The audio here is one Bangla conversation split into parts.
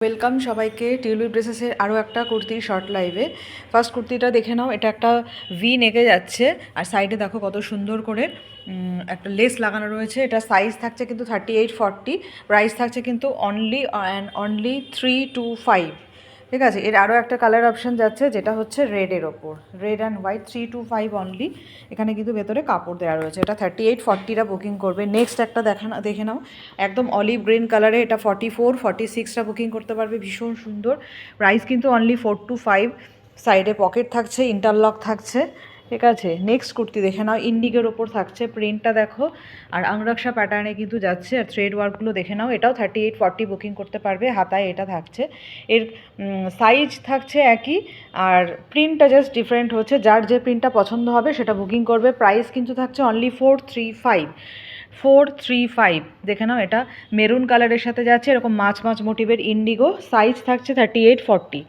ওয়েলকাম সবাইকে টিউলিপ ড্রেসেসের আরও একটা কুর্তির শর্ট লাইভে। ফার্স্ট কুর্তিটা দেখে নাও, এটা একটা ভি নেকে যাচ্ছে আর সাইডে দেখো কত সুন্দর করে একটা লেস লাগানো রয়েছে। এটা সাইজ থাকছে কিন্তু 38-40, প্রাইস থাকছে কিন্তু অনলি 325। ঠিক আছে, এর আরও একটা কালার অপশান যাচ্ছে যেটা হচ্ছে রেডের ওপর, রেড অ্যান্ড হোয়াইট, 325 অনলি। এখানে কিন্তু ভেতরে কাপড় দেওয়া রয়েছে। এটা 38-40টা বুকিং করবে। নেক্সট একটা দেখে নাও, একদম অলিভ গ্রিন কালারে, এটা 44-46টা বুকিং করতে পারবে। ভীষণ সুন্দর, প্রাইস কিন্তু অনলি 425। সাইডে পকেট থাকছে, ইন্টারলক থাকছে। ঠিক আছে, নেক্সট কুর্তি দেখে নাও, ইন্ডিগোর ওপর থাকছে, প্রিন্টটা দেখো আর আংরাক্ষা প্যাটার্নে কিন্তু যাচ্ছে। আর থ্রেড ওয়ার্কগুলো দেখে নাও, এটাও 38-40 বুকিং করতে পারবে। হাতায় এটা থাকছে, এর সাইজ থাকছে একই, আর প্রিন্টটা জাস্ট ডিফারেন্ট হচ্ছে। যার যে প্রিন্টটা পছন্দ হবে সেটা বুকিং করবে। প্রাইস কিন্তু থাকছে অনলি 435। দেখে নাও, এটা মেরুন কালারের সাথে যাচ্ছে, এরকম মাছ মোটিভের ইন্ডিগো। সাইজ থাকছে 38-40।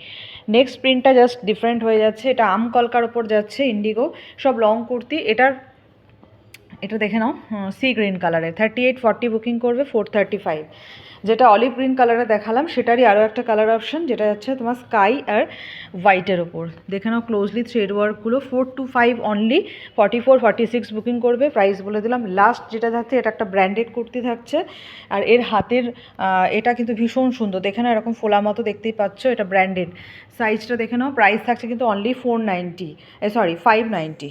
নেক্সট প্রিন্টটা জাস্ট ডিফারেন্ট হয়ে যাচ্ছে, এটা আম কলকার ওপর যাচ্ছে, ইন্ডিগো। সব লং কুর্তি। এটা দেখে নাও, সি গ্রিন কালারের, 38-40 বুকিং করবে, 435। যেটা অলিভ গ্রিন কালারে দেখালাম সেটারই আরও একটা কালার অপশান, যেটা যাচ্ছে তোমার স্কাই আর হোয়াইটের ওপর। দেখে নাও ক্লোজলি থ্রেড ওয়ার্কগুলো, 425 অনলি, 44-46 বুকিং করবে। প্রাইস বলে দিলাম। লাস্ট যেটা যাচ্ছে, এটা একটা ব্র্যান্ডেড কুর্তি থাকছে, আর এর হাতের এটা কিন্তু ভীষণ সুন্দর। দেখে নাও, এরকম ফোলা মতো দেখতেই পাচ্ছ, এটা ব্র্যান্ডেড। সাইজটা দেখে নাও, প্রাইস থাকছে কিন্তু অনলি 490, 590।